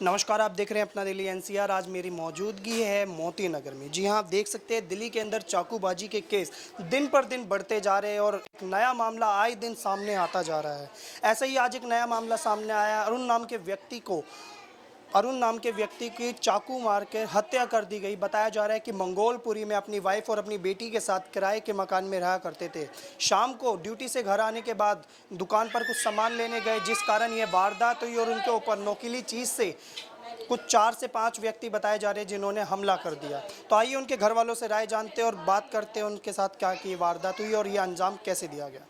नमस्कार, आप देख रहे हैं अपना दिल्ली एनसीआर। आज मेरी मौजूदगी है मोती नगर में। जी हाँ, आप देख सकते हैं दिल्ली के अंदर चाकूबाजी के केस दिन पर दिन बढ़ते जा रहे हैं और एक नया मामला आए दिन सामने आता जा रहा है। ऐसे ही आज एक नया मामला सामने आया। अरुण नाम के व्यक्ति की चाकू मार के हत्या कर दी गई। बताया जा रहा है कि मंगोलपुरी में अपनी वाइफ और अपनी बेटी के साथ किराए के मकान में रहा करते थे। शाम को ड्यूटी से घर आने के बाद दुकान पर कुछ सामान लेने गए, जिस कारण ये वारदात हुई और उनके ऊपर नोकीली चीज़ से कुछ 4 से 5 व्यक्ति बताए जा रहे हैं जिन्होंने हमला कर दिया। तो आइए उनके घर वालों से राय जानते हैं और बात करते हैं उनके साथ क्या की वारदात हुई और ये अंजाम कैसे दिया गया।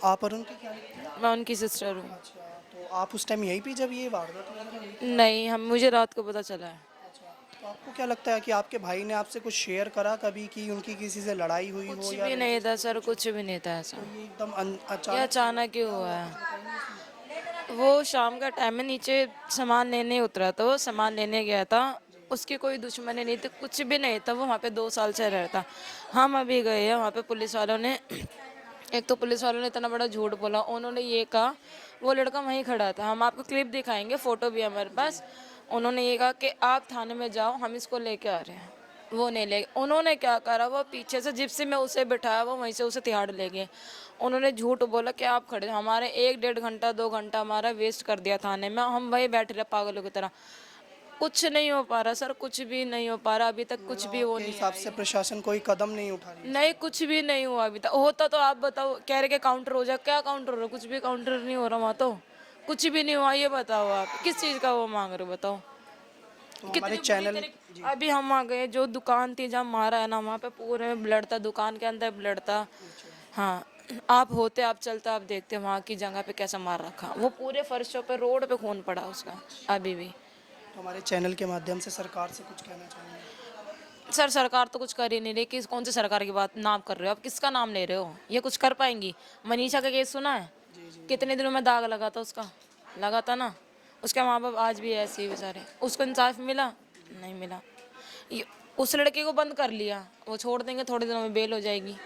आप अरुण की क्या लगती है? मैं उनकी सिस्टर हूँ। अच्छा, तो आप उस टाइम यहीं पे जब ये वारदात वगैरह हुई? नहीं, हम मुझे रात को पता चला है। अच्छा, तो आपको क्या लगता है कि आपके भाई ने आपसे कुछ शेयर करा कभी कि उनकी किसी से लड़ाई हुई कुछ हो या भी नहीं था सर, कुछ भी नहीं था ऐसा। तो ये एकदम ये अचानक अचानक ही हुआ है। वो शाम का टाइम में नीचे सामान लेने उतरा था, वो सामान लेने गया था। उसकी कोई दुश्मनी नहीं थी, कुछ भी नहीं था। वो वहाँ पे 2 साल से रहता। हम अभी गए हैं वहाँ पे, पुलिस वालों ने एक तो पुलिस वालों ने इतना बड़ा झूठ बोला। उन्होंने ये कहा, वो लड़का वहीं खड़ा था, हम आपको क्लिप दिखाएंगे, फोटो भी है हमारे पास। उन्होंने ये कहा कि आप थाने में जाओ, हम इसको लेके आ रहे हैं। वो नहीं ले, उन्होंने क्या करा, वो पीछे से जिप्सी में उसे बिठाया, वो वहीं से उसे तिहाड़ ले गए। उन्होंने झूठ बोला कि आप खड़े, हमारे 1 डेढ़ घंटा 2 घंटा हमारा वेस्ट कर दिया थाने में। हम वहीं बैठे रहे पागलों की तरह। कुछ नहीं हो पा रहा सर, कुछ भी नहीं हो पा रहा अभी तक, कुछ भी वो के नहीं हिसाब है। से प्रशासन कोई कदम नहीं उठा रही है? नहीं, कुछ भी नहीं हुआ अभी तक। होता तो आप बताओ, कह रहे कि काउंटर हो जाए, क्या काउंटर हो रहा है? कुछ भी काउंटर नहीं हो रहा वहाँ तो। कुछ भी नहीं हुआ। ये बताओ आप किस चीज़ का वो मांग रहे हो, बताओ। तो हमारे कितनी बुरी चैनल तरीके, अभी हम आ गए, जो दुकान थी जहाँ मारा है ना, वहाँ पे पूरे में ब्लड था, दुकान के अंदर ब्लड था। हाँ, आप होते, आप चलते, आप देखते वहाँ की जगह पे कैसा मार रखा। वो पूरे फर्शों पे, रोड पे खून पड़ा उसका अभी भी। तो हमारे चैनल के माध्यम से सरकार से कुछ कहना चाहेंगे? सर सरकार तो कुछ कर ही नहीं रही। किस कौन सी सरकार की बात नाम कर रहे हो आप? किसका नाम ले रहे हो? ये कुछ कर पाएंगी? मनीषा का केस सुना है? कितने दिनों में दाग लगा था उसका, लगा था ना। उसके माँ बाप आज भी ऐसे ही बेचारे। उसको इंसाफ मिला? नहीं मिला। उस लड़के को बंद कर लिया, वो छोड़ देंगे, थोड़े दिनों में बेल हो जाएगी।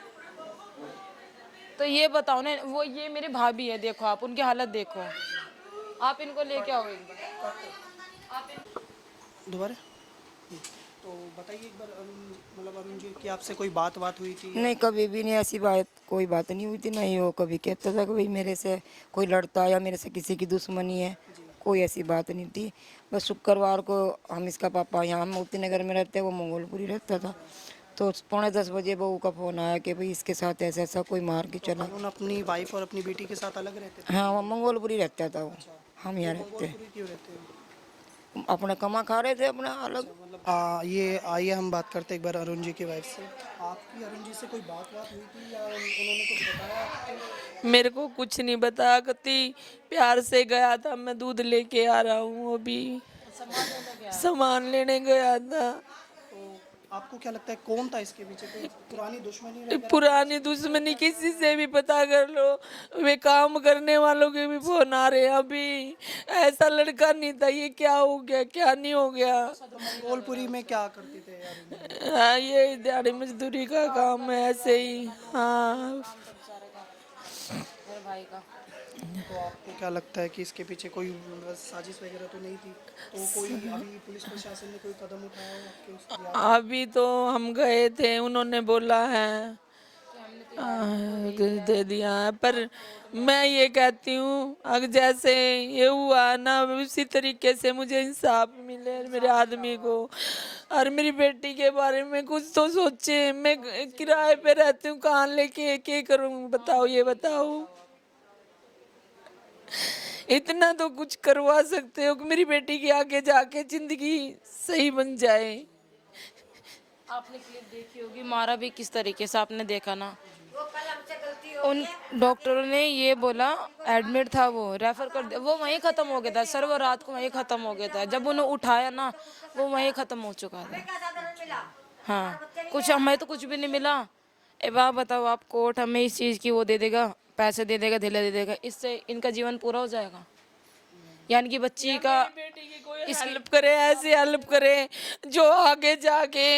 तो ये बताओ ना, वो ये मेरी भाभी है, देखो आप उनकी हालत देखो। आप इनको लेके आओ एक बार। दोबारा तो बताइए एक बार अरुण जी की आपसे कोई बात हुई थी या नहीं, कभी भी नहीं, ऐसी बात कोई बात नहीं हुई थी। नहीं वो कभी कहता था कि भाई मेरे से कोई लड़ता या मेरे से किसी की दुश्मनी है, कोई ऐसी बात नहीं थी। बस शुक्रवार को हम, इसका पापा यहाँ मोती नगर में रहते, वो मंगोलपुरी रहता था, तो 9:45 बहू का फ़ोन आया कि भाई इसके साथ ऐसा ऐसा कोई मार के चला। अरुण अपनी वाइफ और अपनी बेटी के साथ अलग रहते थे? हाँ, वो मंगोलपुरी रहता था वो। हम यहाँ रहते, मंगोलपुरी क्यों रहते हैं? अपना कमा खा रहे थे अपना अलग। ये आइए हम बात करते एक बार अरुण जी की वाइफ से। आपकी अरुण जी से कोई बात हुई थी या उन्होंने कुछ बताया आपको? मेरे को कुछ नहीं बताया, कति प्यार से गया था। मैं दूध लेके आ रहा हूँ अभी, सामान लेने गया था। तो आपको क्या लगता है कौन था इसके पीछे? कोई पुरानी दुश्मनी रह पुरानी दुश्मनी किसी से भी पता कर लो, वे काम करने वालों के भी फोन आ रहे हैं अभी। ऐसा लड़का नहीं था, ये क्या हो गया, क्या नहीं हो गया। मंगोलपुरी में क्या करते थे अरुण जी? हाँ, ये दिहाड़ी मजदूरी का काम है ऐसे ही। हाँ, मेरे भाई का। तो आपको क्या लगता है कि इसके पीछे कोई साजिश वगैरह तो नहीं थी? तो कोई अभी पुलिस प्रशासन ने कोई कदम उठाया हो आपके उसके याद? अभी तो हम गए थे, उन्होंने बोला है दे दिया है, पर मैं ये कहती हूँ अगर जैसे ये हुआ ना, उसी तरीके से मुझे इंसाफ मिले मेरे आदमी को। और मेरी बेटी के बारे में कुछ तो सोचे। मैं किराए पे रहती हूँ, कहाँ लेके क्या करूँ बताओ, ये बताओ। इतना तो कुछ करवा सकते हो कि मेरी बेटी की आगे जाके जिंदगी सही बन जाए। आपने क्लिप देखी होगी, मारा भी किस तरीके से, आपने देखा ना। उन डॉक्टरों ने ये बोला, एडमिट था, वो रेफर कर दिया, वो वहीं ख़त्म हो गया था सर। वो रात को वहीं ख़त्म हो गया था, जब उन्हें उठाया ना वो वहीं ख़त्म हो चुका था। हाँ, कुछ हमें तो कुछ भी नहीं मिला। अब आप बताओ, आप कोर्ट हमें इस चीज़ की वो दे देगा, पैसे दे देगा, ढीला दे देगा, इससे इनका जीवन पूरा हो जाएगा? यानी कि बच्ची का हेल्प करे, ऐसे हेल्प करे जो आगे जाके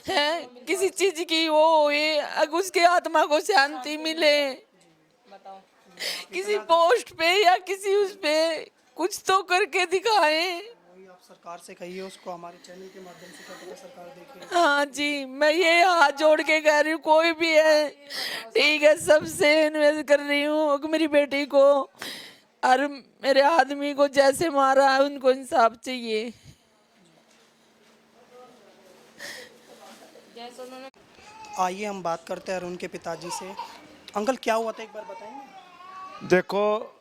है किसी चीज की वो हुई, अगर उसके आत्मा को शांति मिले, किसी पोस्ट पे या किसी उस पे कुछ तो करके दिखाएं। वही आप सरकार से कहिए, उसको हमारे चैनल के माध्यम से, क्या पता सरकार देखे। हाँ जी, मैं ये हाथ जोड़ के कह रही हूँ, कोई भी है ठीक है, सबसे इन्वेस्ट कर रही हूँ कि मेरी बेटी को और मेरे आदमी को जैसे मारा है उनको इंसाफ चाहिए। आइए हम बात करते हैं अरुण के पिताजी से। अंकल क्या हुआ था एक बार बताएंगे? देखो,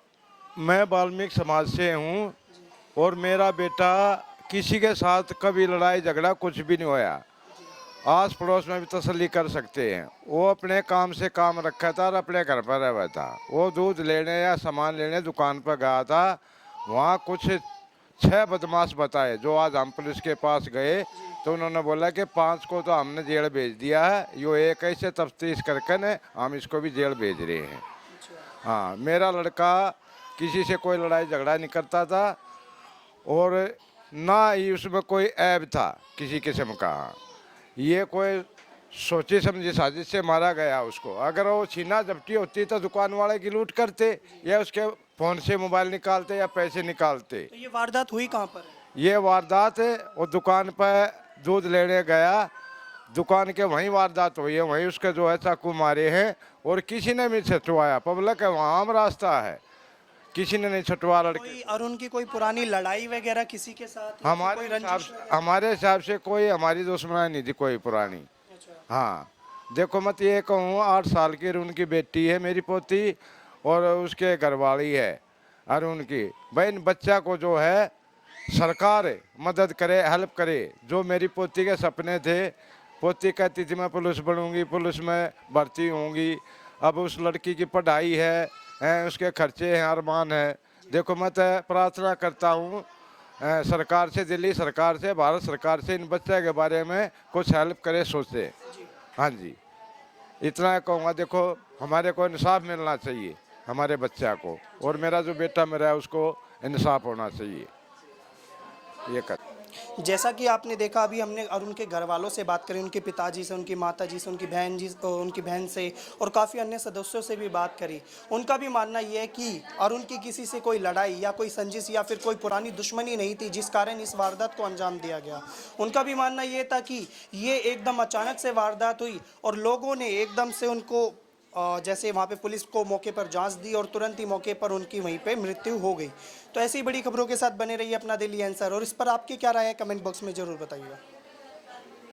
मैं वाल्मीकि समाज से हूँ और मेरा बेटा किसी के साथ कभी लड़ाई झगड़ा कुछ भी नहीं होया। आस पड़ोस में भी तसल्ली कर सकते हैं। वो अपने काम से काम रखा था और अपने घर पर रहा था। वो दूध लेने या सामान लेने दुकान पर गया था। वहाँ कुछ 6 बदमाश बताए जो आज हम पुलिस के पास गए तो उन्होंने बोला कि 5 को तो हमने जेल भेज दिया है, यो एक ऐसे तफ्तीश करके न हम इसको भी जेल भेज रहे हैं। हाँ, मेरा लड़का किसी से कोई लड़ाई झगड़ा नहीं करता था और ना ही उसमें कोई ऐब था किसी किस्म का। ये कोई सोची समझी साजिश से मारा गया उसको। अगर वो छीना झपटी होती तो दुकान वाले की लूट करते या उसके फ़ोन से मोबाइल निकालते या पैसे निकालते। तो ये वारदात हुई कहाँ पर है? ये वारदात वो दुकान पर दूध लेने गया, दुकान के वहीं वारदात हुई है, वहीं उसके जो है चाकू मारे हैं और किसी ने भी छटवाया। पब्लिक है वहाँ, आम रास्ता है, किसी ने नहीं छटवा लड़के। कोई अरुण की कोई पुरानी लड़ाई वगैरह किसी के साथ या फिर कोई रंजिश वगैरह? हमारे हिसाब से कोई हमारी दुश्मनी नहीं थी कोई पुरानी। अच्छा। हाँ, देखो मत ये कहूँ 8 साल की अरुण की बेटी है मेरी पोती और उसके घरवाली है अरुण की। भाई इन बच्चा को जो है सरकार मदद करे, हेल्प करे। जो मेरी पोती के सपने थे, पोती कहती थी मैं पुलिस बनूंगी, पुलिस में भर्ती होंगी। अब उस लड़की की पढ़ाई है, उसके खर्चे हैं, अरमान है। देखो मैं तो प्रार्थना करता हूँ सरकार से, दिल्ली सरकार से, भारत सरकार से इन बच्चे के बारे में कुछ हेल्प करे, सोचे। हाँ जी, इतना कहूँगा। देखो हमारे को इंसाफ मिलना चाहिए हमारे बच्चा को, और मेरा जो बेटा मेरा है उसको इंसाफ होना चाहिए। ये कर जैसा कि आपने देखा, अभी हमने अरुण के घर वालों से बात करी, उनके पिताजी से, उनकी माता जी से, उनकी बहन से और काफ़ी अन्य सदस्यों से भी बात करी। उनका भी मानना ये है कि अरुण की किसी से कोई लड़ाई या कोई संजिश या फिर कोई पुरानी दुश्मनी नहीं थी जिस कारण इस वारदात को अंजाम दिया गया। उनका भी मानना ये था कि ये एकदम अचानक से वारदात हुई और लोगों ने एकदम से उनको जैसे वहाँ पे पुलिस को मौके पर जांच दी और तुरंत ही मौके पर उनकी वहीं पे मृत्यु हो गई। तो ऐसी बड़ी खबरों के साथ बने रहिए अपना दिल्ली आंसर, और इस पर आपकी क्या राय है कमेंट बॉक्स में ज़रूर बताइएगा।